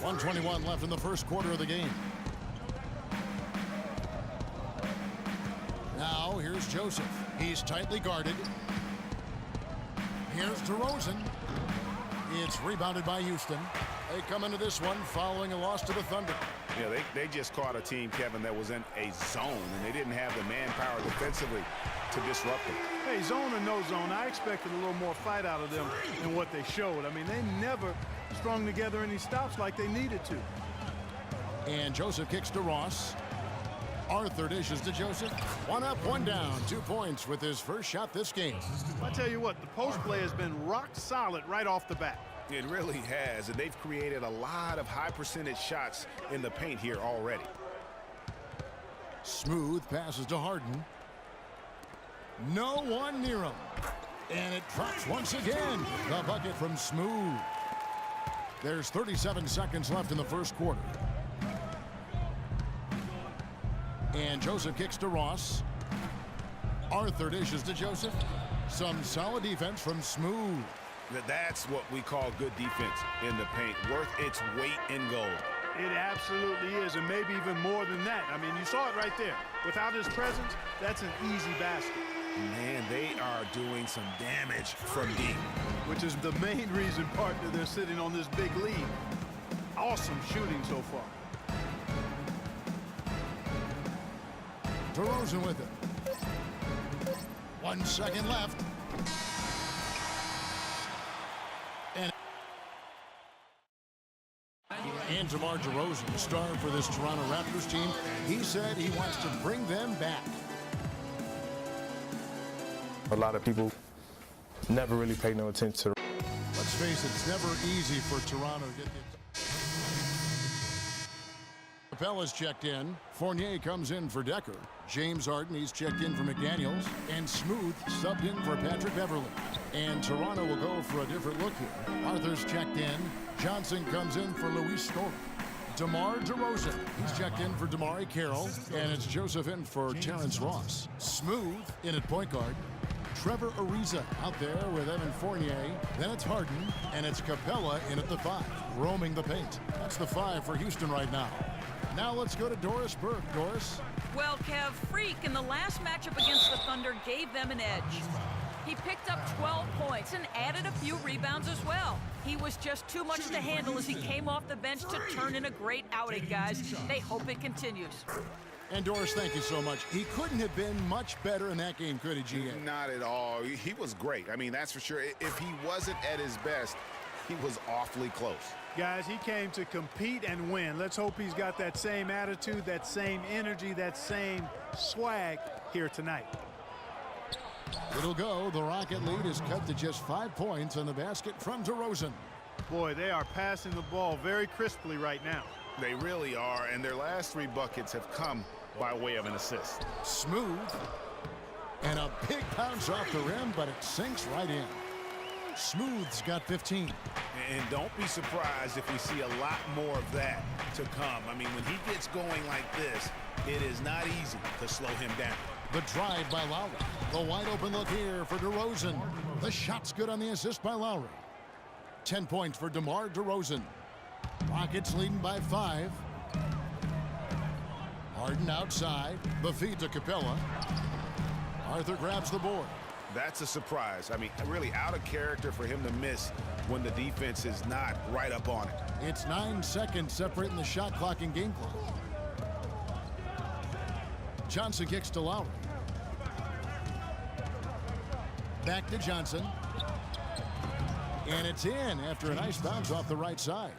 1:21 left in the first quarter of the game. Now here's Joseph. He's tightly guarded. Here's DeRozan. It's rebounded by Houston. They come into this one following a loss to the Thunder. Yeah, they just caught a team, Kevin, that was in a zone, and they didn't have the manpower defensively to disrupt them. Hey, zone or no zone, I expected a little more fight out of them than what they showed. I mean, they never strung together any stops like they needed to. And Joseph kicks to Ross. Arthur dishes to Joseph. 1 up, 1 down. 2 points with his first shot this game. I tell you what, the post play has been rock solid right off the bat. It really has, and they've created a lot of high percentage shots in the paint here already. Smooth passes to Harden. No one near him. And it drops once again. The bucket from Smooth. There's 37 seconds left in the first quarter. And Joseph kicks to Ross. Arthur dishes to Joseph. Some solid defense from Smooth. That's what we call good defense in the paint, worth its weight in gold. It absolutely is, and maybe even more than that. I mean, you saw it right there. Without his presence, that's an easy basket. Man, they are doing some damage from deep. Which is the main reason, partner, they're sitting on this big lead. Awesome shooting so far. DeRozan with it. 1 second left. And DeMar DeRozan, star for this Toronto Raptors team, he said he wants to bring them back. A lot of people never really pay no attention to. Let's face it, it's never easy for Toronto to get this. Capella's checked in. Fournier comes in for Decker. James Harden, he's checked in for McDaniels. And Smooth subbed in for Patrick Beverley. And Toronto will go for a different look here. Arthur's checked in. Johnson comes in for Luis Story. DeMar DeRozan, he's checked in for DeMarre Carroll. And it's Joseph in for Terrence Ross. Smooth in at point guard. Trevor Ariza out there with Evan Fournier. Then it's Harden, and it's Capella in at the 5, roaming the paint. That's the 5 for Houston right now. Now let's go to Doris Burke. Doris? Well, Kev, Freak in the last matchup against the Thunder gave them an edge. He picked up 12 points and added a few rebounds as well. He was just too much to handle as he came off the bench to turn in a great outing, guys. They hope it continues. And Doris, thank you so much. He couldn't have been much better in that game, could he, GA? Not at all. He was great. I mean, that's for sure. If he wasn't at his best, he was awfully close. Guys, he came to compete and win. Let's hope he's got that same attitude, that same energy, that same swag here tonight. It'll go. The Rocket lead is cut to just 5 points on the basket from DeRozan. Boy, they are passing the ball very crisply right now. They really are, and their last 3 buckets have come by way of an assist. Smooth. And a big bounce off the rim, but it sinks right in. Smooth's got 15. And don't be surprised if we see a lot more of that to come. I mean, when he gets going like this, it is not easy to slow him down. The drive by Lowry. The wide open look here for DeRozan. The shot's good on the assist by Lowry. 10 points for DeMar DeRozan. Rockets leading by 5. Harden outside. The feed to Capella. Arthur grabs the board. That's a surprise. I mean, really out of character for him to miss when the defense is not right up on it. It's 9 seconds separating the shot clock and game clock. Johnson kicks to Lowry. Back to Johnson. And it's in after a nice bounce off the right side.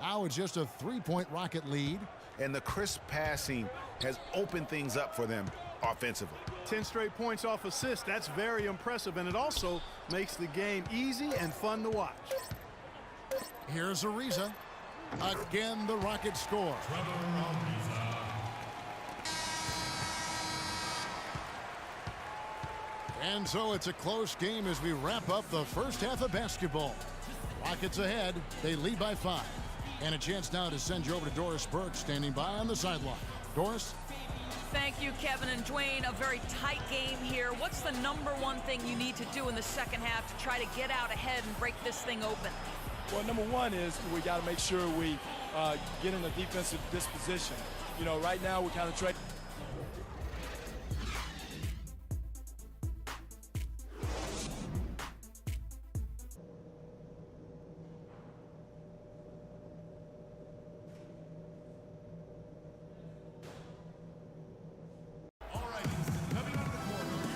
Now it's just a 3-point Rocket lead. And the crisp passing has opened things up for them offensively. 10 straight points off assists. That's very impressive, and it also makes the game easy and fun to watch. Here's Ariza. Again, the Rockets score. And so it's a close game as we wrap up the first half of basketball. Rockets ahead. They lead by 5. And a chance now to send you over to Doris Burke, standing by on the sideline. Doris? Thank you, Kevin and Dwayne. A very tight game here. What's the #1 thing you need to do in the second half to try to get out ahead and break this thing open? Well, number one is we got to make sure we get in a defensive disposition. You know, right now we're kind of trying.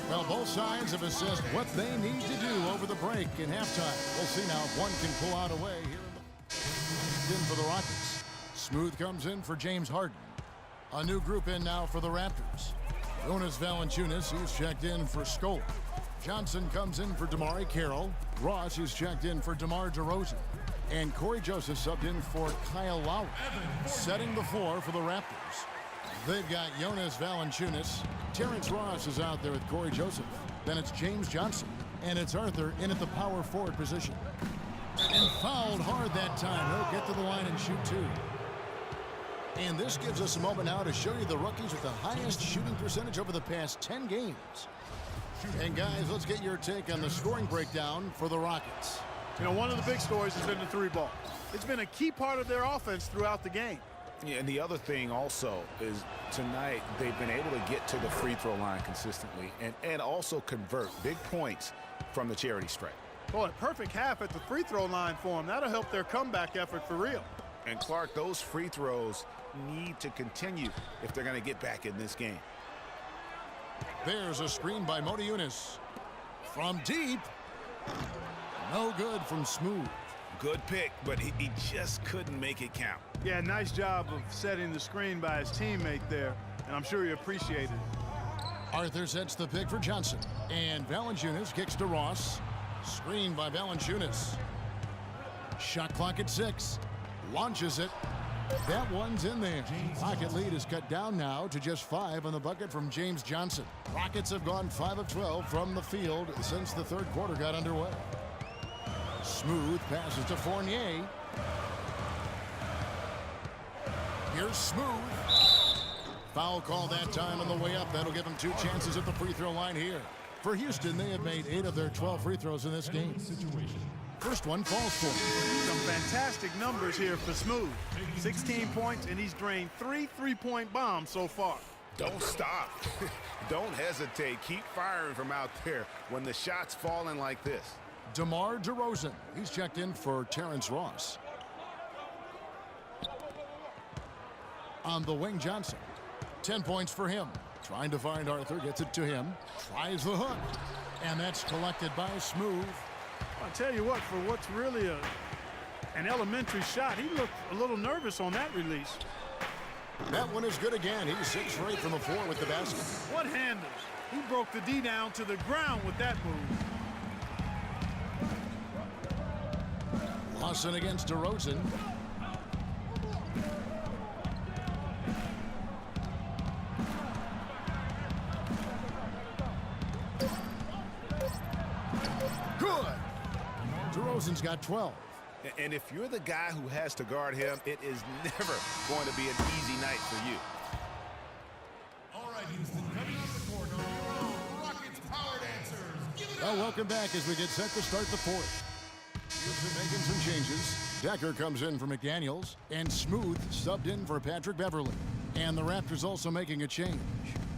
Well, both sides have assessed what they need to do over the break in halftime. We'll see now if one can pull out away here in for the Rockets. Smooth comes in for James Harden. A new group in now for the Raptors. Jonas Valanciunas, he's checked in for Scola. Johnson comes in for DeMar Carroll. Ross, he's checked in for DeMar DeRozan. And Corey Joseph subbed in for Kyle Lowry. Setting the floor for the Raptors. They've got Jonas Valanciunas. Terrence Ross is out there with Corey Joseph. Then it's James Johnson. And it's Arthur in at the power forward position. And fouled hard that time. He'll get to the line and shoot two. And this gives us a moment now to show you the rookies with the highest shooting percentage over the past 10 games. And guys, let's get your take on the scoring breakdown for the Rockets. You know, one of the big stories has been the three ball. It's been a key part of their offense throughout the game. Yeah, and the other thing also is tonight they've been able to get to the free throw line consistently and also convert big points from the charity stripe. Boy, a perfect half at the free throw line for them. That'll help their comeback effort for real. And Clark, those free throws need to continue if they're going to get back in this game. There's a screen by Motiejunas. From deep. No good from Smooth. Good pick, but he just couldn't make it count. Yeah, nice job of setting the screen by his teammate there, and I'm sure he appreciated it. Arthur sets the pick for Johnson. And Valanciunas kicks to Ross. Screen by Valanciunas. Shot clock at 6. Launches it. That one's in there. Rocket lead is cut down now to just 5 on the bucket from James Johnson. Rockets have gone 5 of 12 from the field since the third quarter got underway. Smooth passes to Fournier. Here's Smooth. Foul call that time on the way up. That'll give him 2 chances at the free throw line here. For Houston, they have made 8 of their 12 free throws in this game. First one falls for him. Some fantastic numbers here for Smooth. 16 points, and he's drained 3 3-point bombs so far. Don't stop. Don't hesitate. Keep firing from out there when the shot's falling like this. DeMar DeRozan. He's checked in for Terrence Ross. On the wing, Johnson. 10 points for him. Trying to find Arthur. Gets it to him. Tries the hook. And that's collected by Smooth. I'll tell you what, for what's really an elementary shot, he looked a little nervous on that release. That one is good again. He's 6 for 8 from the floor with the basket. What handles? He broke the D down to the ground with that move. Lawson against DeRozan. Good. DeRozan's got 12. And if you're the guy who has to guard him, it is never going to be an easy night for you. All right, Houston, coming out the corner, Rockets Power Dancers. Well, welcome back as we get set to start the fourth. Houston making some changes. Decker comes in for McDaniels, and Smooth subbed in for Patrick Beverly. And the Raptors also making a change.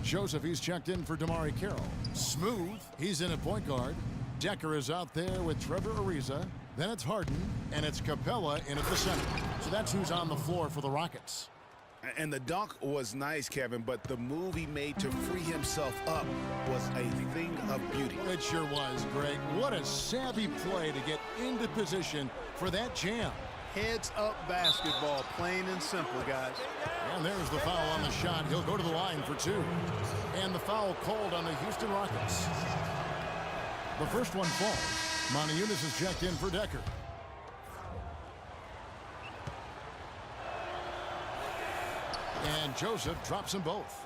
Joseph, he's checked in for DeMar Carroll. Smooth, he's in at point guard. Decker is out there with Trevor Ariza. Then it's Harden, and it's Capella in at the center. So that's who's on the floor for the Rockets. And the dunk was nice, Kevin, but the move he made to free himself up was a thing of beauty. It sure was, Greg. What a savvy play to get into position for that jam. Heads up basketball, plain and simple, guys. And there's the foul on the shot. He'll go to the line for 2. And the foul called on the Houston Rockets. The first one falls. Motiejunas is checked in for Decker. And Joseph drops them both.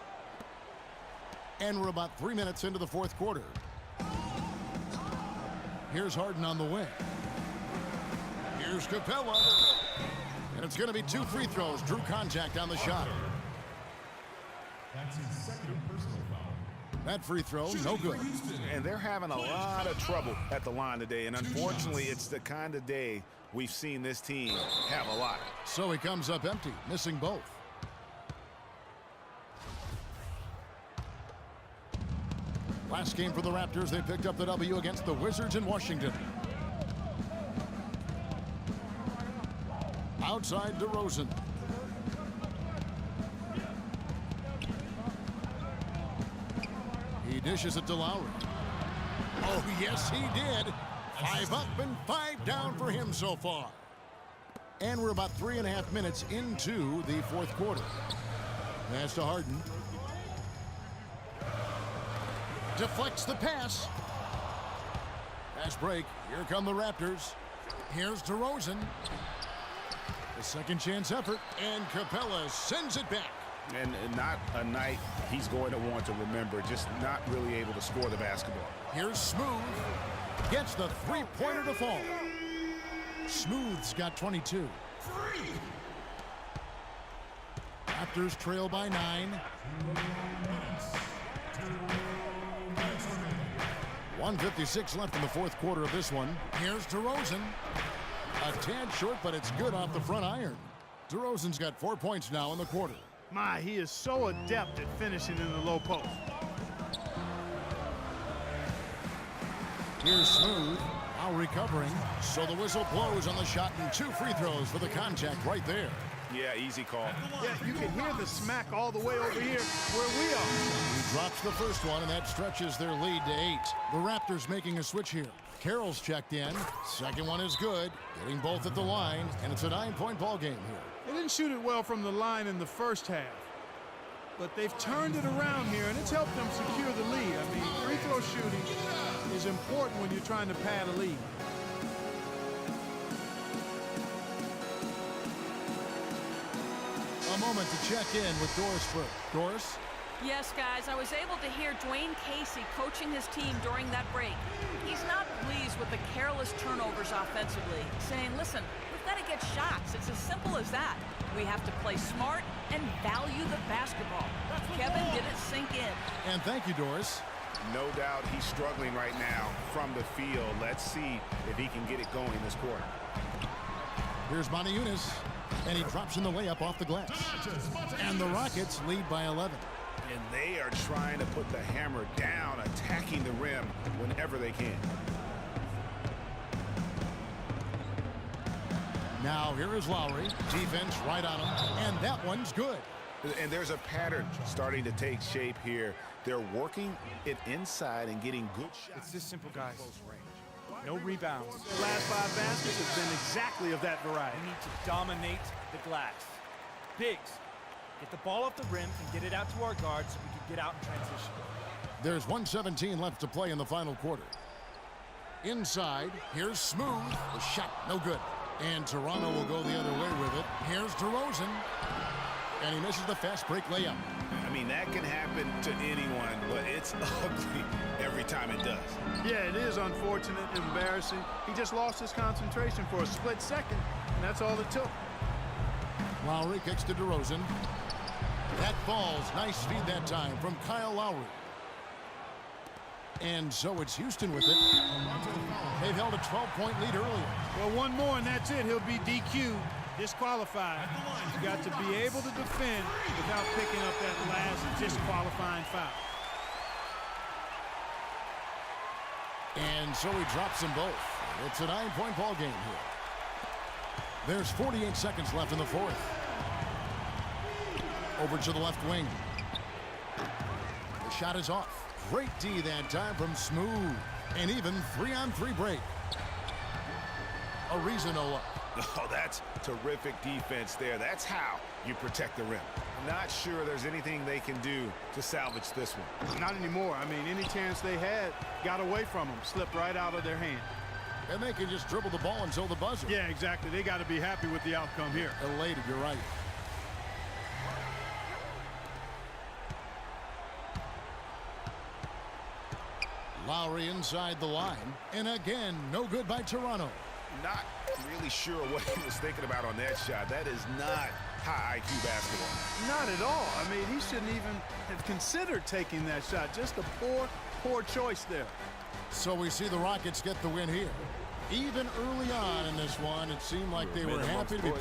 And we're about 3 minutes into the fourth quarter. Here's Harden on the wing. Here's Capella. And it's going to be 2 free throws. Drew contact on the shot. That's his second personal foul. That free throw, no good. And they're having a lot of trouble at the line today. And unfortunately, it's the kind of day we've seen this team have a lot. So he comes up empty, missing both. Last game for the Raptors, they picked up the W against the Wizards in Washington. Outside DeRozan. He dishes it to Lowry. Oh, yes, he did. 5 up and 5 down for him so far. And we're about 3.5 minutes into the fourth quarter. Pass to Harden. Deflects the pass. Pass break. Here come the Raptors. Here's DeRozan. The second chance effort. And Capella sends it back. And not a night he's going to want to remember, just not really able to score the basketball. Here's Smooth. Gets the three-pointer to fall. Smooth's got 22. Raptors trail by 9. 1:56 left in the fourth quarter of this one. Here's DeRozan. A tad short, but it's good off the front iron. DeRozan's got 4 points now in the quarter. My, he is so adept at finishing in the low post. Here's Smooth. Now recovering. So the whistle blows on the shot and 2 free throws for the contact right there. Yeah, easy call. Yeah, you can hear the smack all the way over here where we are. He drops the first one, and that stretches their lead to 8. The Raptors making a switch here. Carroll's checked in. Second one is good. Getting both at the line, and it's a 9-point ball game here. They didn't shoot it well from the line in the first half. But they've turned it around here, and it's helped them secure the lead. I mean, free throw shooting is important when you're trying to pad a lead. A moment to check in with Doris Burke. Doris? Yes, guys, I was able to hear Dwayne Casey coaching his team during that break. He's not pleased with the careless turnovers offensively, saying, listen, we've got to get shots. It's as simple as that. We have to play smart and value the basketball. Kevin didn't sink in. And thank you, Doris. No doubt he's struggling right now from the field. Let's see if he can get it going this quarter. Here's Moniunas, and he drops in the layup off the glass. And the Rockets lead by 11. And they are trying to put the hammer down, attacking the rim whenever they can. Now here is Lowry. Defense right on him, and that one's good. And there's a pattern starting to take shape here. They're working it inside and getting good shots. It's this simple, guys. No rebounds. The last 5 baskets have been exactly of that variety. We need to dominate the glass. Biggs, get the ball off the rim and get it out to our guards so we can get out in transition. There's 1:17 left to play in the final quarter. Inside, here's Smooth. The shot, no good. And Toronto will go the other way with it. Here's DeRozan. And he misses the fast break layup. I mean, that can happen to anyone, but it's ugly every time it does. Yeah, it is unfortunate and embarrassing. He just lost his concentration for a split second, and that's all it took. Lowry kicks to DeRozan. That falls. Nice feed that time from Kyle Lowry. And so it's Houston with it. They've held a 12-point lead earlier. Well, one more, and that's it. He'll be DQ'd, disqualified. He's got to be able to defend without picking up that last disqualifying foul. And so he drops them both. It's a 9-point ball game here. There's 48 seconds left in the fourth. Over to the left wing. The shot is off. Great D that time from Smooth. And even 3-on-3 break. Arizona up. Oh, that's terrific defense there. That's how you protect the rim. Not sure there's anything they can do to salvage this one. Not anymore. I mean, any chance they had got away from them, slipped right out of their hand. And they can just dribble the ball until the buzzer. Yeah, exactly. They got to be happy with the outcome here. Elated, you're right. Lowry inside the line. And again, no good by Toronto. really sure what he was thinking about on that shot. That is not high IQ basketball. Not at all. I mean, he shouldn't even have considered taking that shot. Just a poor choice there. So we see the Rockets get the win here. Even early on in this one, it seemed like they were happy to be